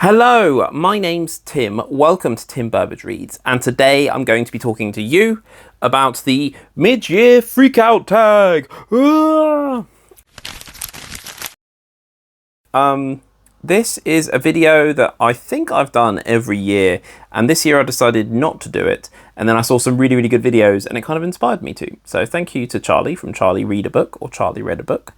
Hello, my name's Tim. Welcome to Tim Burbage Reads, and today I'm going to be talking to you about the Mid-Year Freakout Tag. This is a video that I think I've done every year, and this year I decided not to do it, and then I saw some really good videos and it kind of inspired me to. So thank you to Charlie from Charlie Read a Book, or Charlie Read a Book,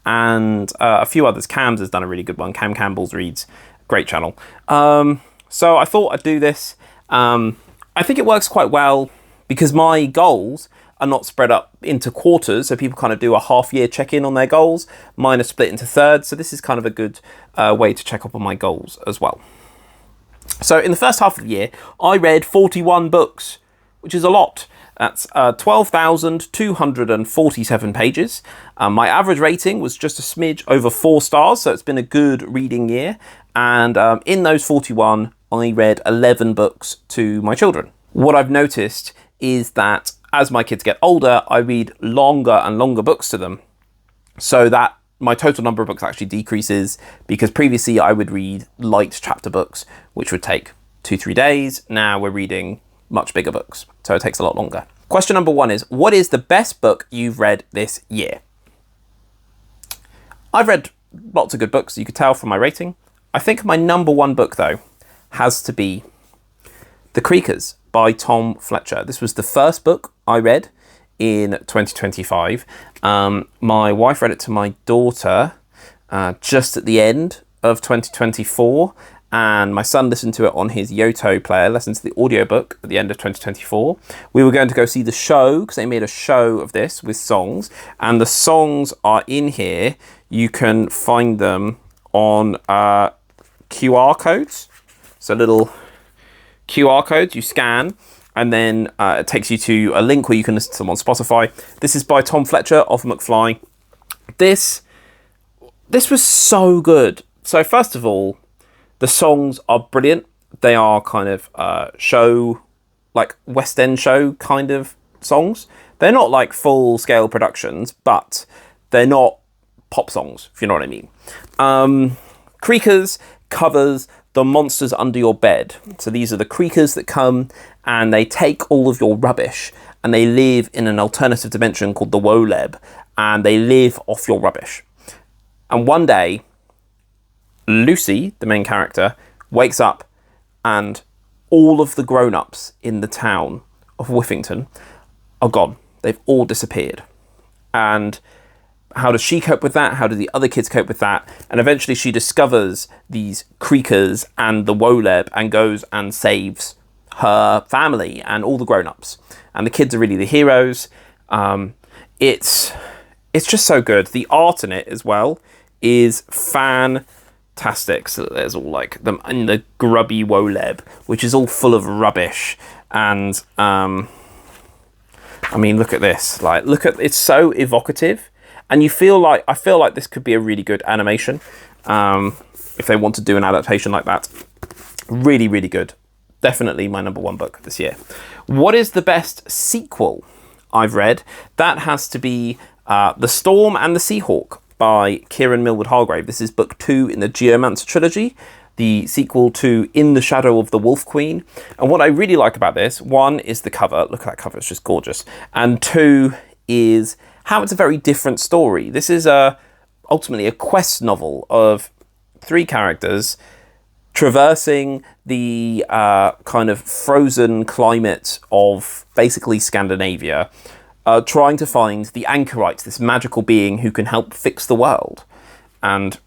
and a few others. Cams has done a really good one. Cam Campbell's Reads. Great channel. So I thought I'd do this. I think it works quite well because my goals are not spread up into quarters, so people kind of do a half-year check-in on their goals. Mine are split into thirds, so this is kind of a good way to check up on my goals as well. So in the first half of the year, I read 41 books, which is a lot. That's 12,247 pages. My average rating was just a smidge over 4 stars, so it's been a good reading year. And in those 41, I read 11 books to my children. What I've noticed is that as my kids get older, I read longer and longer books to them, so that my total number of books actually decreases, because previously I would read light chapter books, which would take 2-3 days. Now we're reading much bigger books, so it takes a lot longer. Question number 1 is, what is the best book you've read this year? I've read lots of good books, you could tell from my rating. I think my number 1 book, though, has to be The Creakers by Tom Fletcher. This was the first book I read in 2025. My wife read it to my daughter just at the end of 2024, and my son listened to it on his Yoto player, listened to the audiobook at the end of 2024. We were going to go see the show, because they made a show of this with songs, and the songs are in here. You can find them on QR codes, so little QR codes you scan, and then it takes you to a link where you can listen to them on Spotify. This is by Tom Fletcher of McFly. This was so good. So first of all, the songs are brilliant. They are kind of show, like West End show kind of songs. They're not like full scale productions, but they're not pop songs, if you know what I mean. Creakers covers the monsters under your bed. So these are the creakers that come and they take all of your rubbish, and they live in an alternative dimension called the Woleb, and they live off your rubbish. And one day, Lucy, the main character, wakes up and all of the grown-ups in the town of Whiffington are gone. They've all disappeared. And how does she cope with that? How do the other kids cope with that? And eventually she discovers these creakers and the Woleb and goes and saves her family and all the grown-ups. And the kids are really the heroes. It's just so good. The art in it as well is fantastic. So there's all like them in the grubby Woleb, which is all full of rubbish. And I mean, look at this. Like, it's so evocative. And I feel like this could be a really good animation if they want to do an adaptation like that. Really good. Definitely my number 1 book this year. What is the best sequel I've read? That has to be The Storm and the Seahawk by Kieran Millward Hargrave. This is book 2 in the Geomancer trilogy, the sequel to In the Shadow of the Wolf Queen. And what I really like about this, 1 is the cover. Look at that cover, it's just gorgeous. And 2 is how it's a very different story. This is ultimately a quest novel of 3 characters traversing the kind of frozen climate of basically Scandinavia, trying to find the Anchorites, this magical being who can help fix the world. And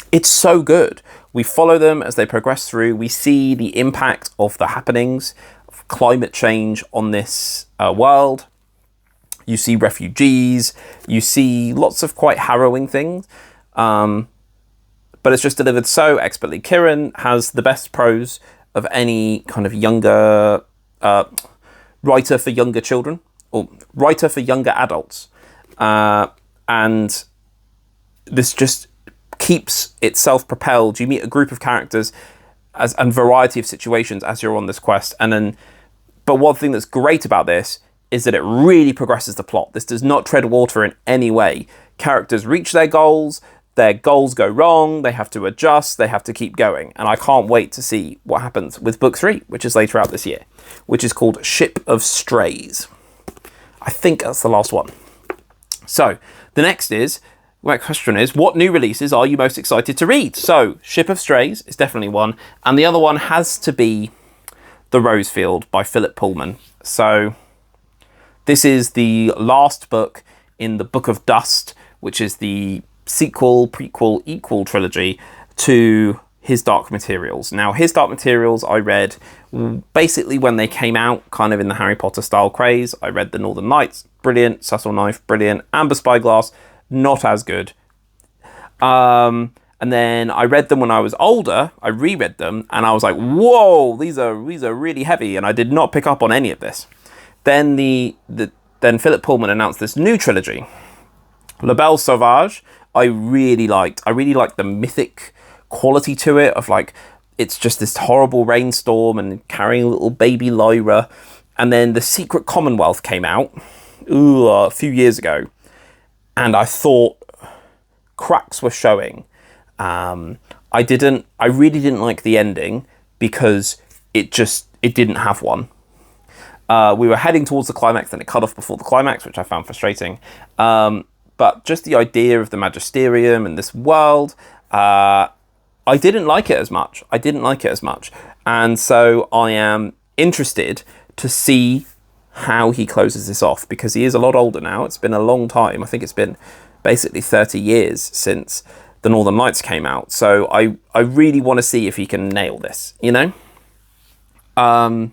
it's so good. We follow them as they progress through. We see the impact of the happenings of climate change on this world. You see refugees, you see lots of quite harrowing things, but it's just delivered so expertly. Kieran has the best prose of any kind of younger writer for younger children, or writer for younger adults. And this just keeps itself propelled. You meet a group of characters and variety of situations as you're on this quest. But one thing that's great about this is that it really progresses the plot. This does not tread water in any way. Characters reach their goals, their goals go wrong, they have to adjust, they have to keep going. And I can't wait to see what happens with book 3, which is later out this year, which is called Ship of Strays. I think that's the last one. So the next question is, what new releases are you most excited to read? So Ship of Strays is definitely one. And the other one has to be The Rosefield by Philip Pullman. So this is the last book in the Book of Dust, which is the sequel, prequel, equal trilogy to His Dark Materials. Now, His Dark Materials I read basically when they came out, kind of in the Harry Potter style craze. I read The Northern Lights, brilliant. Subtle Knife, brilliant. Amber Spyglass, not as good. And then I read them when I was older. I reread them, and I was like, whoa, these are really heavy, and I did not pick up on any of this. Then then Philip Pullman announced this new trilogy, La Belle Sauvage. I really liked the mythic quality to it, of like, it's just this horrible rainstorm and carrying little baby Lyra. And then The Secret Commonwealth came out a few years ago, and I thought cracks were showing. I really didn't like the ending because it didn't have one. We were heading towards the climax, and it cut off before the climax, which I found frustrating. But just the idea of the Magisterium and this world, I didn't like it as much. And so I am interested to see how he closes this off, because he is a lot older now. It's been a long time. I think it's been basically 30 years since The Northern Lights came out. So I really want to see if he can nail this, you know? The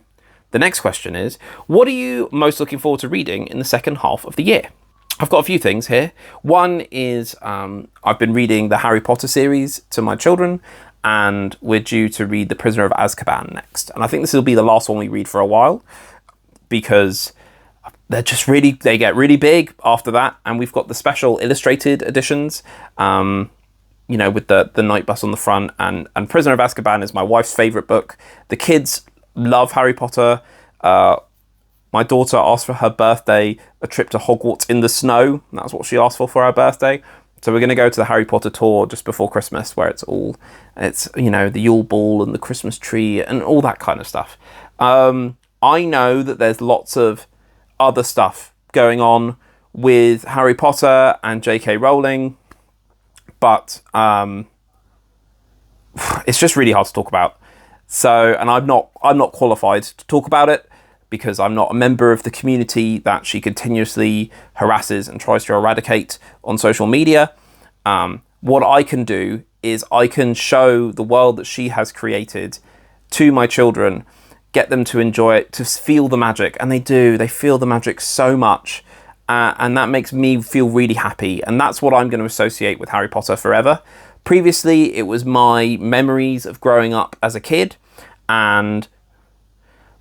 next question is, what are you most looking forward to reading in the second half of the year? I've got a few things here. One is I've been reading the Harry Potter series to my children, and we're due to read The Prisoner of Azkaban next. And I think this will be the last one we read for a while, because they get really big after that. And we've got the special illustrated editions, with the night bus on the front. And Prisoner of Azkaban is my wife's favourite book. The kids love Harry Potter. My daughter asked for her birthday a trip to Hogwarts in the snow. That's what she asked for her birthday. So we're going to go to the Harry Potter tour just before Christmas, where it's the Yule Ball and the Christmas tree and all that kind of stuff. I know that there's lots of other stuff going on with Harry Potter and J.K. Rowling, but it's just really hard to talk about. So, and I'm not qualified to talk about it, because I'm not a member of the community that she continuously harasses and tries to eradicate on social media. What I can do is I can show the world that she has created to my children, get them to enjoy it, to feel the magic. And they do. They feel the magic so much. And that makes me feel really happy. And that's what I'm going to associate with Harry Potter forever. Previously, it was my memories of growing up as a kid and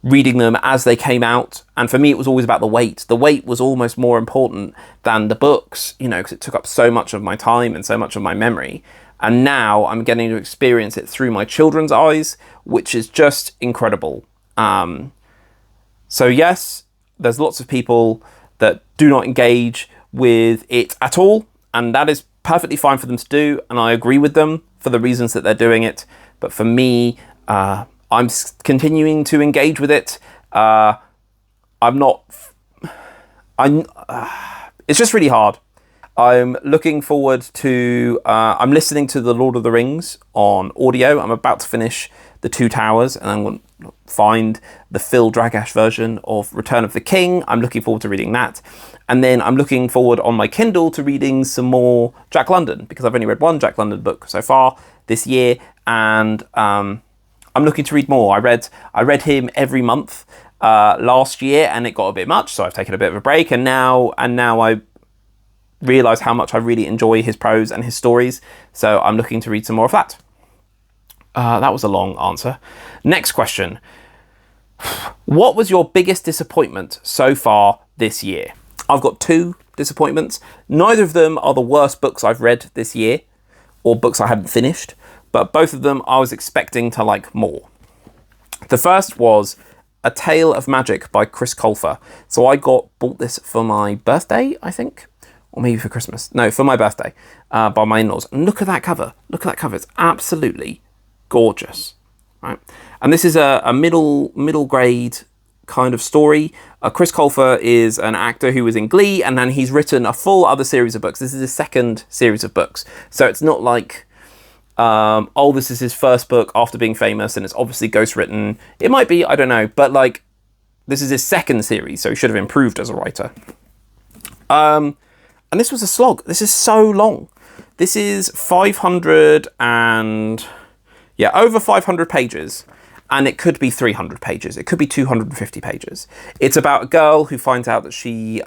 reading them as they came out. And for me, it was always about the wait. The wait was almost more important than the books, because it took up so much of my time and so much of my memory. And now I'm getting to experience it through my children's eyes, which is just incredible. So yes, there's lots of people that do not engage with it at all, and that is perfectly fine for them to do, and I agree with them for the reasons that they're doing it. But for me, I'm continuing to engage with it. It's just really hard. I'm looking forward to, I'm listening to The Lord of the Rings on audio. I'm about to finish The Two Towers, and I'm going to find the Phil Dragash version of Return of the King. I'm looking forward to reading that. And then I'm looking forward on my Kindle to reading some more Jack London, because I've only read one Jack London book so far this year, and I'm looking to read more. I read him every month last year, and it got a bit much, so I've taken a bit of a break, and now I realise how much I really enjoy his prose and his stories, so I'm looking to read some more of that. That was a long answer. Next question. What was your biggest disappointment so far this year? I've got 2 disappointments. Neither of them are the worst books I've read this year, or books I haven't finished, but both of them I was expecting to like more. The first was A Tale of Magic by Chris Colfer. So I bought this for my birthday, I think, or maybe for Christmas. No, for my birthday, by my in-laws. And look at that cover. Look at that cover. It's absolutely gorgeous, right? And this is a middle grade kind of story. Chris Colfer is an actor who was in Glee, and then he's written a full other series of books. This is his second series of books. So it's not like, this is his first book after being famous, and it's obviously ghostwritten. It might be, I don't know, but like, this is his second series, so he should have improved as a writer. And this was a slog. This is so long. This is over 500 pages, and it could be 300 pages. It could be 250 pages. It's about a girl who finds out that she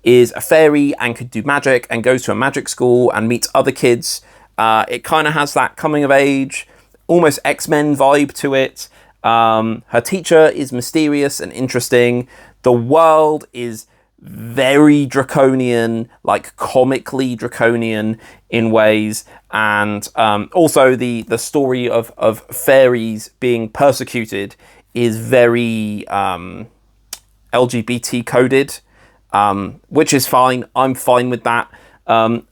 is a fairy and could do magic, and goes to a magic school and meets other kids. It kind of has that coming of age, almost X-Men vibe to it. Her teacher is mysterious and interesting. The world is very draconian, like comically draconian in ways, and also the story of fairies being persecuted is very LGBT coded, which is fine. I'm fine with that, but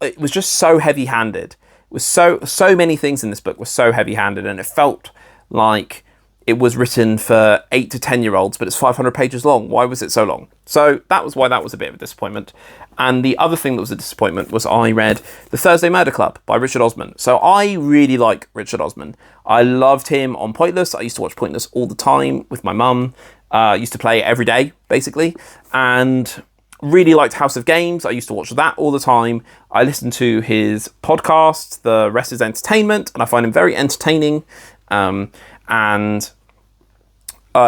it was just so heavy-handed. It was so many things in this book were so heavy-handed, and it felt like it was written for 8 to 10-year-olds, but it's 500 pages long. Why was it so long? So that was why that was a bit of a disappointment. And the other thing that was a disappointment was I read The Thursday Murder Club by Richard Osman. So I really like Richard Osman. I loved him on Pointless. I used to watch Pointless all the time with my mum. I used to play it every day, basically. And really liked House of Games. I used to watch that all the time. I listened to his podcast, The Rest is Entertainment, and I find him very entertaining.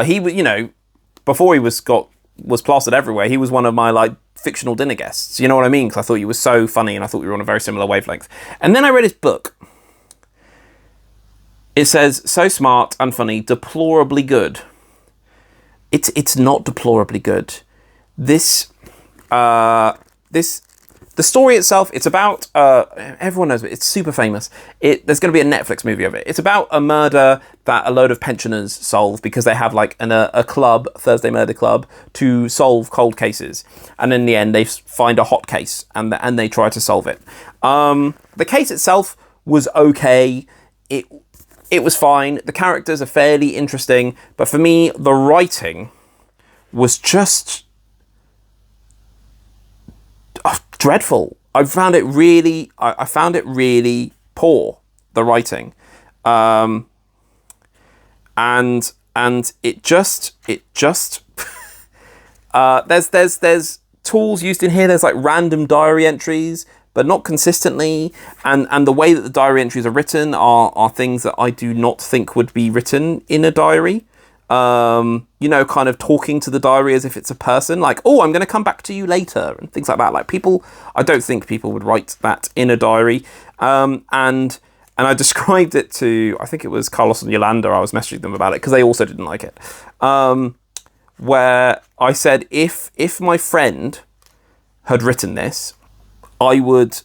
He, before he was plastered everywhere, he was one of my like fictional dinner guests. You know what I mean? Because I thought he was so funny, and I thought we were on a very similar wavelength. And then I read his book. It says, so smart and funny, deplorably good. It's not deplorably good. The story itself, it's about, everyone knows it, it's super famous. There's going to be a Netflix movie of it. It's about a murder that a load of pensioners solve because they have like a club, Thursday Murder Club, to solve cold cases. And in the end, they find a hot case and they try to solve it. The case itself was okay. It was fine. The characters are fairly interesting. But for me, the writing was just dreadful. I found it really poor, the writing, and it just there's tools used in here. There's like random diary entries, but not consistently, and the way that the diary entries are written are things that I do not think would be written in a diary. Kind of talking to the diary as if it's a person, like, oh, I'm going to come back to you later, and things like that. Like I don't think people would write that in a diary. And I described it to, I think it was Carlos and Yolanda, I was messaging them about it, because they also didn't like it. Where I said, if my friend had written this, I would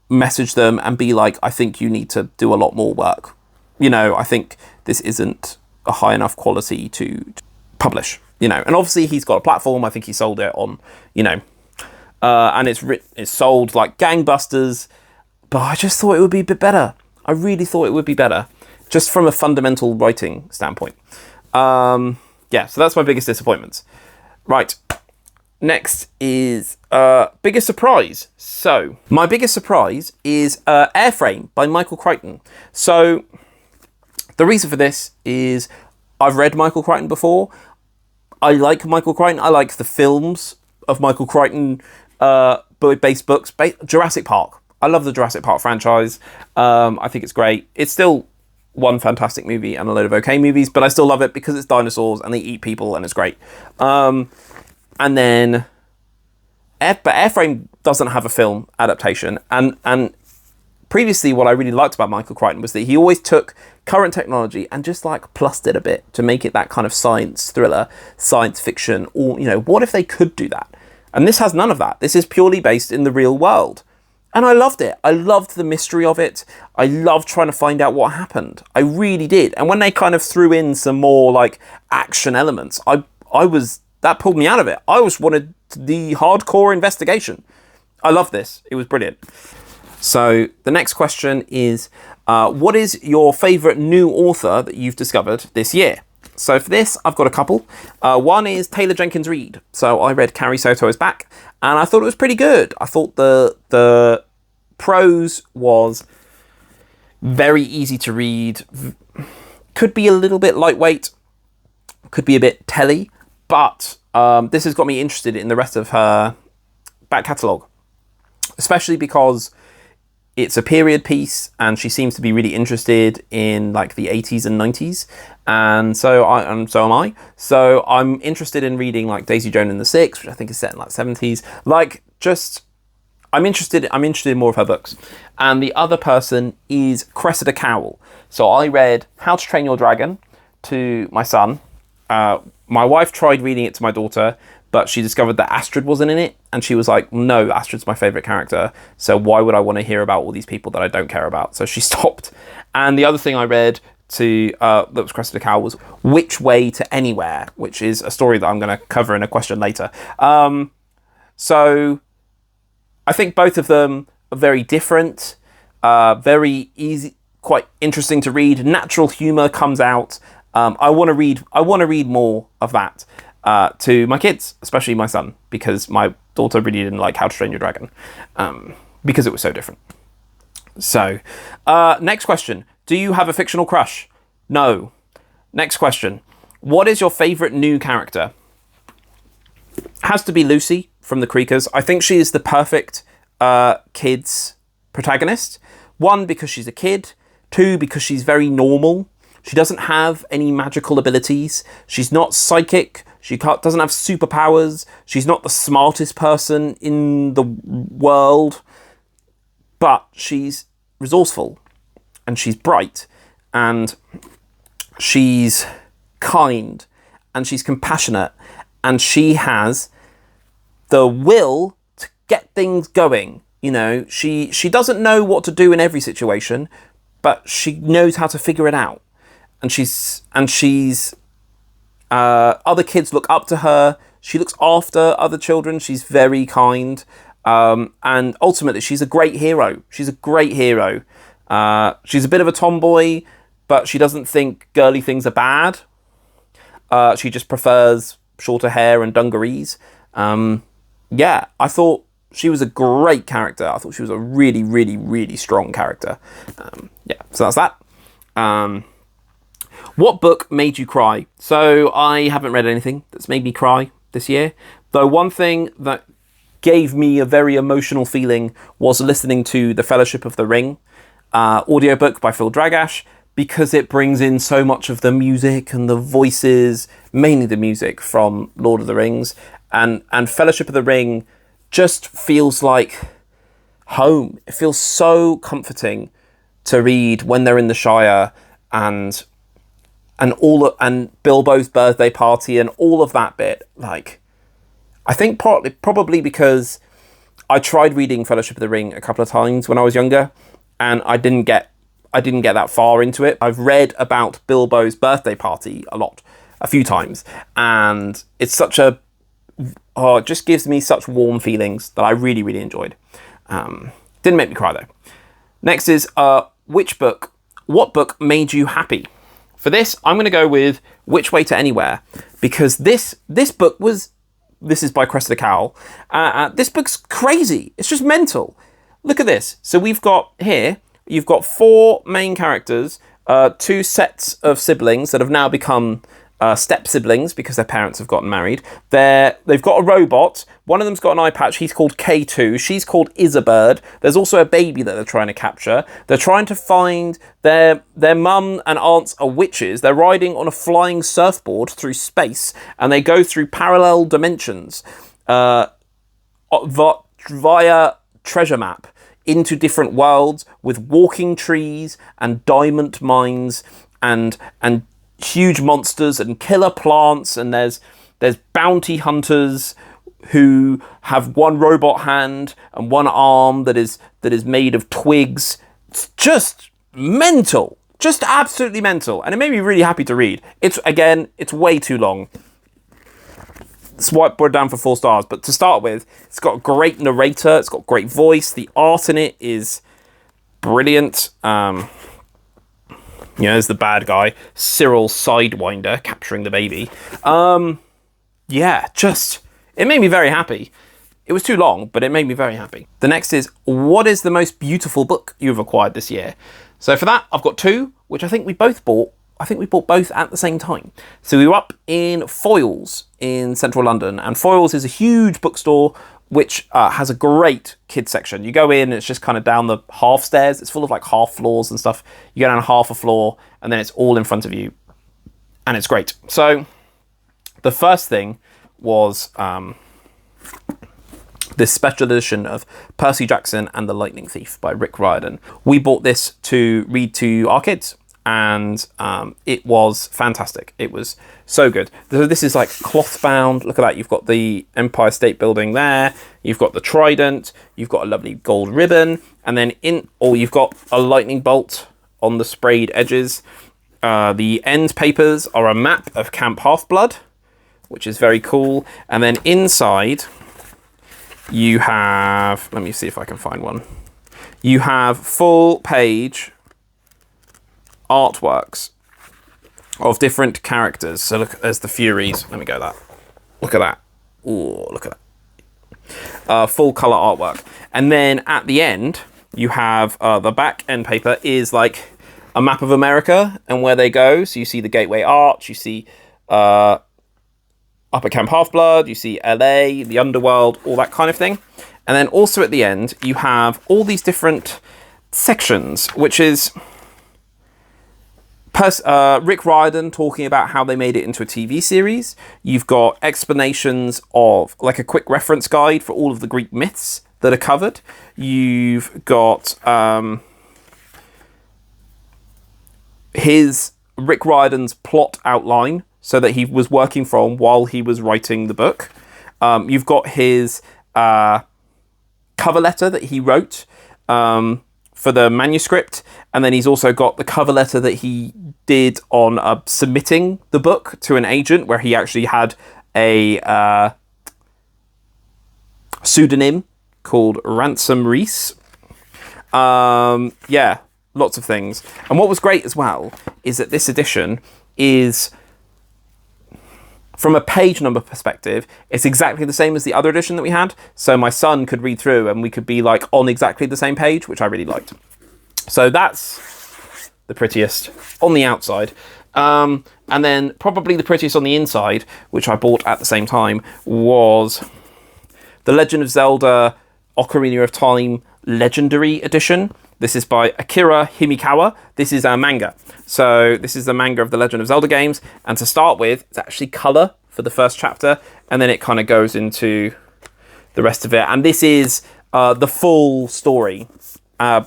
message them and be like, I think you need to do a lot more work. I think this isn't a high enough quality to publish, and obviously he's got a platform. I think he sold it on, and it's sold like gangbusters, but I just thought it would be a bit better. I really thought it would be better, just from a fundamental writing standpoint. So that's my biggest disappointments. Right, next is biggest surprise. So my biggest surprise is Airframe by Michael Crichton. So the reason for this is I've read Michael Crichton before. I like Michael Crichton. I like the films of Michael Crichton based books. Jurassic Park. I love the Jurassic Park franchise. I think it's great. It's still one fantastic movie and a load of okay movies, but I still love it because it's dinosaurs and they eat people and it's great. And then but Airframe doesn't have a film adaptation. And previously, what I really liked about Michael Crichton was that he always took current technology and just like plussed it a bit to make it that kind of science thriller, science fiction, or, what if they could do that? And this has none of that. This is purely based in the real world. And I loved it. I loved the mystery of it. I loved trying to find out what happened. I really did. And when they kind of threw in some more like action elements, that that pulled me out of it. I always wanted the hardcore investigation. I love this. It was brilliant. So the next question is, what is your favourite new author that you've discovered this year? So for this, I've got a couple. One is Taylor Jenkins Reid. So I read Carrie Soto Is Back, and I thought it was pretty good. I thought the prose was very easy to read. Could be a little bit lightweight, could be a bit telly, but this has got me interested in the rest of her back catalogue, especially because it's a period piece and she seems to be really interested in like the 80s and 90s, and so am I. So I'm interested in reading like Daisy Joan and the Six, which I think is set in like 70s. Like, just I'm interested in more of her books. And the other person is Cressida Cowell. So I read How to Train Your Dragon to my son. My wife tried reading it to my daughter, but she discovered that Astrid wasn't in it, and she was like, no, Astrid's my favourite character, so why would I want to hear about all these people that I don't care about? So she stopped. And the other thing I read that was Cressida Cowell was Which Way to Anywhere, which is a story that I'm going to cover in a question later. So I think both of them are very different, very easy, quite interesting to read. Natural humour comes out. I want to read more of that to my kids, especially my son, because my daughter really didn't like How to Train Your Dragon, because it was so different. So, next question. Do you have a fictional crush? No. Next question. What is your favourite new character? Has to be Lucy from the Creakers. I think she is the perfect kids protagonist. One, because she's a kid. Two, because she's very normal. She doesn't have any magical abilities. She's not psychic. She doesn't have superpowers. She's not the smartest person in the world. But she's resourceful. And she's bright. And she's kind. And she's compassionate. And she has the will to get things going. You know, she doesn't know what to do in every situation, but she knows how to figure it out. And other kids look up to her. She looks after other children. She's very kind. And ultimately, she's a great hero. She's a great hero. She's a bit of a tomboy, but she doesn't think girly things are bad. She just prefers shorter hair and dungarees. Yeah, I thought she was a great character. I thought she was a really, really, really strong character. Yeah, so that's that. What book made you cry? So I haven't read anything that's made me cry this year. Though one thing that gave me a very emotional feeling was listening to The Fellowship of the Ring audiobook by Phil Dragash, because it brings in so much of the music and the voices, mainly the music from Lord of the Rings. And Fellowship of the Ring just feels like home. It feels so comforting to read when they're in the Shire, and Bilbo's birthday party and all of that bit. Like, I think probably because I tried reading Fellowship of the Ring a couple of times when I was younger, and I didn't get that far into it. I've read about Bilbo's birthday party a few times, and it's it just gives me such warm feelings that I really, really enjoyed. Didn't make me cry though. Next is what book made you happy? For this, I'm going to go with Which Way to Anywhere, because this book this is by Cressida Cowell. This book's crazy. It's just mental. Look at this. So you've got 4 main characters, 2 sets of siblings that have now become step siblings because their parents have gotten married. They've got a robot. One of them's got an eye patch. He's called K2. She's called Isabird. There's also a baby that they're trying to capture. They're trying to find their mum and aunts are witches. They're riding on a flying surfboard through space, and they go through parallel dimensions via treasure map into different worlds with walking trees and diamond mines and huge monsters and killer plants, and there's bounty hunters who have one robot hand and one arm that is made of twigs. It's just mental, just absolutely mental, and it made me really happy to read. It's way too long. swipe board down for 4 stars. But to start with, it's got a great narrator. It's got great voice. The art in it is brilliant. There's the bad guy, Cyril Sidewinder, capturing the baby. Yeah, it made me very happy. It was too long, but it made me very happy. The next is, what is the most beautiful book you've acquired this year? So for that, I've got 2, which I think we both bought. I think we bought both at the same time. So we were up in Foyles in central London, and Foyles is a huge bookstore which has a great kids section. You go in, it's just kind of down the half stairs. It's full of like half floors and stuff. You go down half a floor, and then it's all in front of you, and it's great. So the first thing was this special edition of Percy Jackson and the Lightning Thief by Rick Riordan. We bought this to read to our kids, and it was fantastic. It was so good. So this is like cloth bound. Look at that. You've got the Empire State Building there. You've got the trident. You've got a lovely gold ribbon. And then you've got a lightning bolt on the sprayed edges. The end papers are a map of Camp Half-Blood, which is very cool. And then inside, you have, let me see if I can find one. You have full page artworks of different characters. So look, there's the Furies. Let me go that. Look at that. Ooh, look at that. Full color artwork. And then at the end, you have the back end paper is like a map of America and where they go. So you see the Gateway Arch, you see Upper Camp Half-Blood, you see LA, the underworld, all that kind of thing. And then also at the end, you have all these different sections, which is Rick Riordan talking about how they made it into a TV series. You've got explanations of, like, a quick reference guide for all of the Greek myths that are covered. You've got Rick Riordan's plot outline, so that he was working from while he was writing the book. You've got his cover letter that he wrote for the manuscript, and then he's also got the cover letter that he did on submitting the book to an agent, where he actually had a pseudonym called Ransom Reese. Yeah, lots of things. And what was great as well is that this edition is, from a page number perspective, it's exactly the same as the other edition that we had. So my son could read through and we could be like on exactly the same page, which I really liked. So that's the prettiest on the outside. And then probably the prettiest on the inside, which I bought at the same time, was The Legend of Zelda Ocarina of Time Legendary Edition. This is by Akira Himikawa. This is a manga. So this is the manga of the Legend of Zelda games. And to start with, it's actually colour for the first chapter. And then it kind of goes into the rest of it. And this is the full story,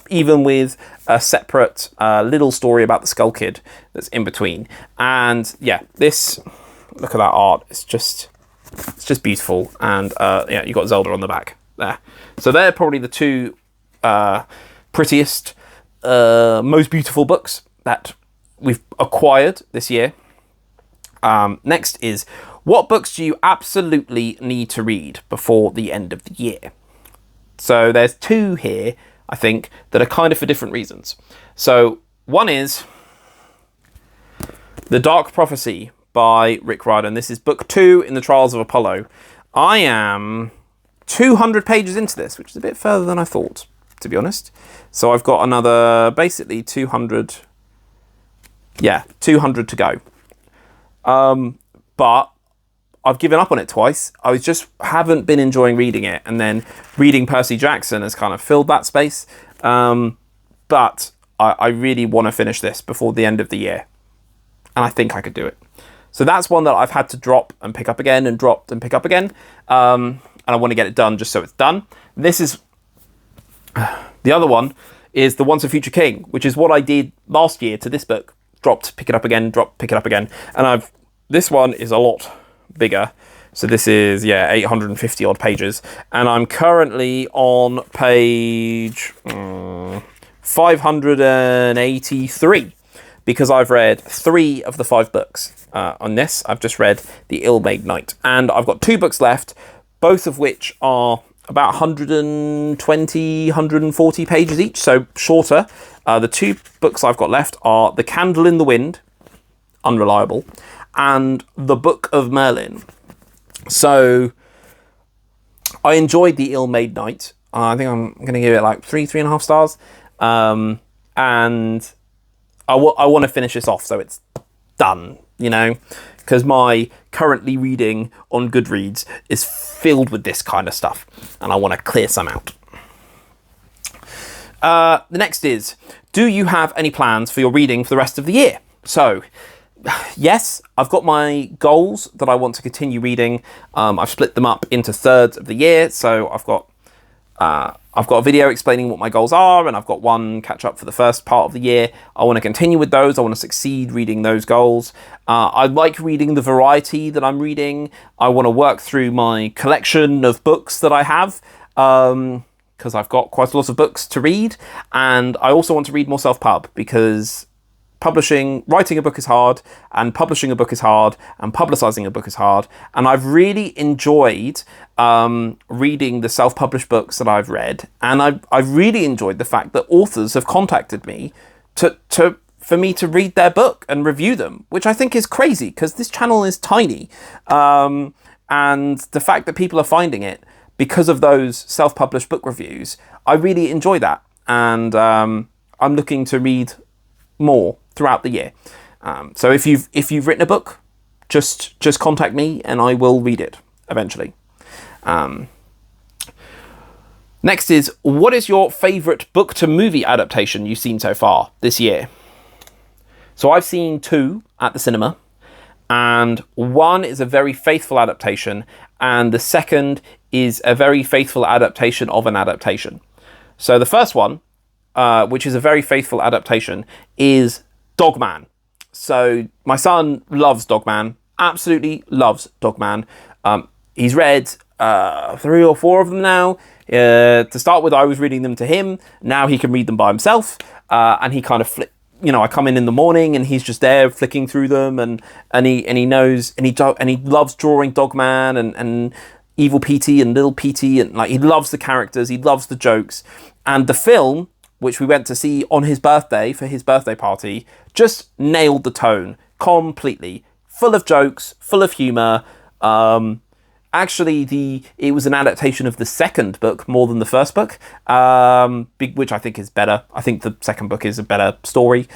even with a separate little story about the Skull Kid that's in between. And yeah, look at that art. It's just beautiful. And yeah, you've got Zelda on the back there. So they're probably the two prettiest, most beautiful books that we've acquired this year. Next is, what books do you absolutely need to read before the end of the year? So there's 2 here, I think, that are kind of for different reasons. So one is The Dark Prophecy by Rick Riordan. This is book 2 in the Trials of Apollo. I am 200 pages into this, which is a bit further than I thought, to be honest. So I've got another, basically 200 to go. But I've given up on it twice. I just haven't been enjoying reading it. And then reading Percy Jackson has kind of filled that space. But I really want to finish this before the end of the year. And I think I could do it. So that's one that I've had to drop and pick up again and dropped and pick up again. And I want to get it done just so it's done. This is... The other one is The Once a Future King, which is what I did last year to this book. Dropped, pick it up again, drop, pick it up again. And this one is a lot bigger. So this is, 850 odd pages. And I'm currently on page 583. because I've read 3 of the 5 books on this. I've just read The Ill-Made Knight, and I've got 2 books left, both of which are about 120, 140 pages each, so shorter. The 2 books I've got left are The Candle in the Wind, unreliable, and The Book of Merlin. So I enjoyed The Ill-Made Knight. I think I'm going to give it like 3.5 stars. And I want to finish this off so it's done, you know, because my currently reading on Goodreads is filled with this kind of stuff, and I want to clear some out. The next is, do you have any plans for your reading for the rest of the year? So, yes, I've got my goals that I want to continue reading. I've split them up into thirds of the year, so I've got a video explaining what my goals are, and I've got one catch up for the first part of the year. I want to continue with those. I want to succeed reading those goals. I like reading the variety that I'm reading. I want to work through my collection of books that I have, because I've got quite a lot of books to read. And I also want to read more self-pub, because writing a book is hard, and publishing a book is hard, and publicising a book is hard. And I've really enjoyed reading the self-published books that I've read, and I've really enjoyed the fact that authors have contacted me for me to read their book and review them, which I think is crazy, because this channel is tiny. And the fact that people are finding it because of those self-published book reviews, I really enjoy that. And I'm looking to read more throughout the year. So if you've written a book, just contact me and I will read it eventually. Next is, what is your favourite book to movie adaptation you've seen so far this year? So I've seen 2 at the cinema, and one is a very faithful adaptation, and the second is a very faithful adaptation of an adaptation. So the first one, which is a very faithful adaptation, is Dogman. So my son loves Dogman, absolutely loves Dogman. He's read 3 or 4 of them now. To start with, I was reading them to him. Now he can read them by himself, and he kind of I come in the morning and he's just there flicking through them, and he knows, and he loves drawing Dogman and Evil Petey and Little Petey, and like he loves the characters, he loves the jokes, and the film, which we went to see on his birthday for his birthday party, just nailed the tone completely. Full of jokes, full of humour. Actually, it was an adaptation of the second book more than the first book, which I think is better. I think the second book is a better story.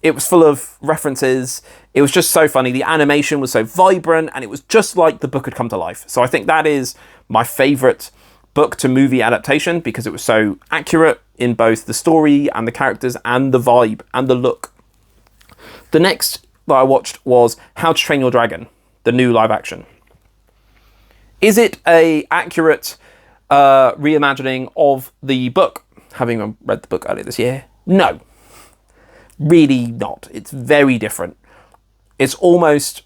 It was full of references. It was just so funny. The animation was so vibrant, and it was just like the book had come to life. So I think that is my favourite book to movie adaptation, because it was so accurate in both the story and the characters and the vibe and the look. The next that I watched was How to Train Your Dragon, the new live action. Is it a accurate reimagining of the book? Having read the book earlier this year, no, really not. It's very different. It's almost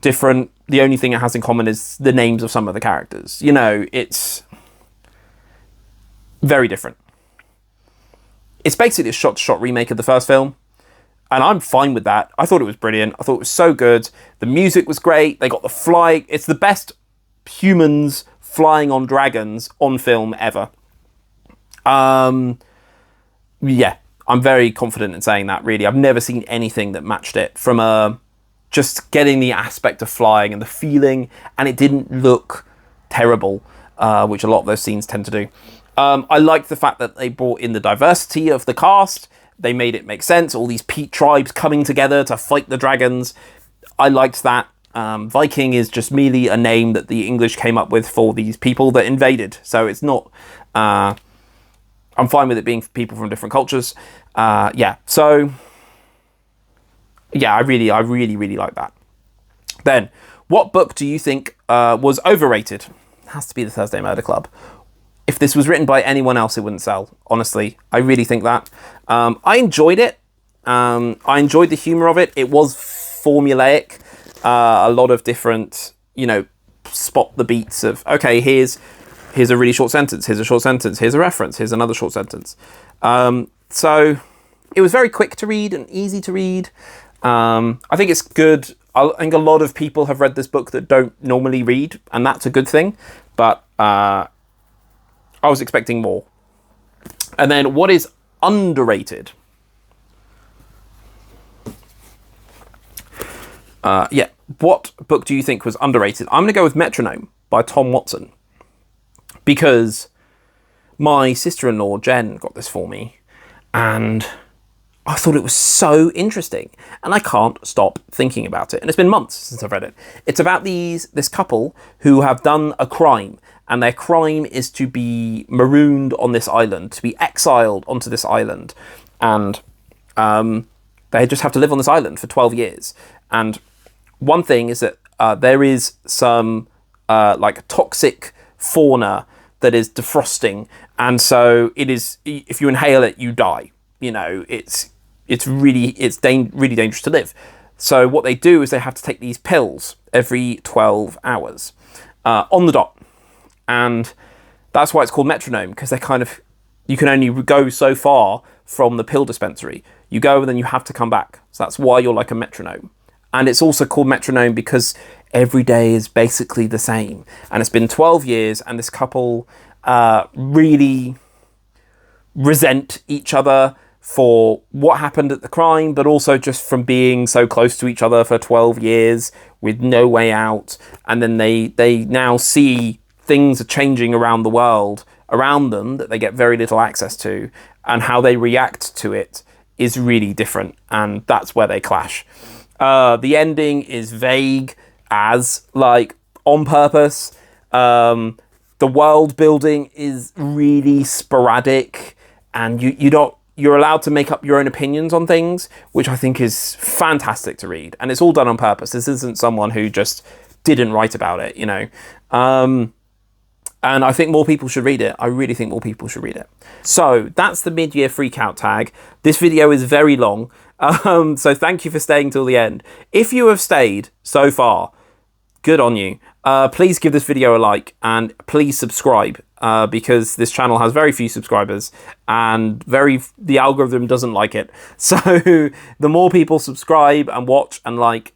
different. The only thing it has in common is the names of some of the characters. It's very different. It's basically a shot-to-shot remake of the first film, and I'm fine with that. I thought it was brilliant. I thought it was so good. The music was great. They got the fly. It's the best humans flying on dragons on film ever. Yeah, I'm very confident in saying that, really. I've never seen anything that matched it from just getting the aspect of flying and the feeling, and it didn't look terrible, which a lot of those scenes tend to do. I liked the fact that they brought in the diversity of the cast. They made it make sense. All these Pete tribes coming together to fight the dragons. I liked that. Viking is just merely a name that the English came up with for these people that invaded. So it's not... I'm fine with it being people from different cultures. Yeah, so... Yeah, I really like that. Then, what book do you think was overrated? It has to be The Thursday Murder Club. If this was written by anyone else, it wouldn't sell. Honestly, I really think that. I enjoyed it. I enjoyed the humour of it. It was formulaic. A lot of different, spot the beats of, okay, here's a really short sentence, here's a short sentence, here's a reference, here's another short sentence. So, it was very quick to read and easy to read. I think it's good. I think a lot of people have read this book that don't normally read, and that's a good thing. But I was expecting more. And then what is underrated? Yeah, what book do you think was underrated? I'm going to go with Metronome by Tom Watson, because my sister-in-law, Jen, got this for me, and I thought it was so interesting, and I can't stop thinking about it. And it's been months since I've read it. It's about this couple who have done a crime, and their crime is to be marooned on this island, to be exiled onto this island, and they just have to live on this island for 12 years. And one thing is that there is some like toxic fauna that is defrosting, and so it is, if you inhale it, you die. You know, it's really dangerous to live. So what they do is they have to take these pills every 12 hours on the dot, and that's why it's called Metronome, because they kind of, you can only go so far from the pill dispensary. You go and then you have to come back. So that's why you're like a metronome. And it's also called Metronome because every day is basically the same. And it's been 12 years, and this couple really resent each other for what happened at the crime, but also just from being so close to each other for 12 years with no way out. And then they now see things are changing around the world around them that they get very little access to, and how they react to it is really different. And that's where they clash. The ending is vague, as like on purpose. The world building is really sporadic, and you're allowed to make up your own opinions on things, which I think is fantastic to read. And it's all done on purpose. This isn't someone who just didn't write about it, you know. And I think more people should read it. I really think more people should read it. So that's the mid-year freakout tag. This video is very long. So thank you for staying till the end. If you have stayed so far, good on you. Please give this video a like, and please subscribe, because this channel has very few subscribers, and the algorithm doesn't like it. So the more people subscribe and watch and like,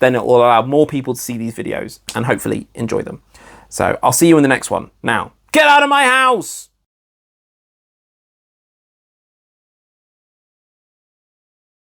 then it will allow more people to see these videos and hopefully enjoy them. So I'll see you in the next one. Now, get out of my house!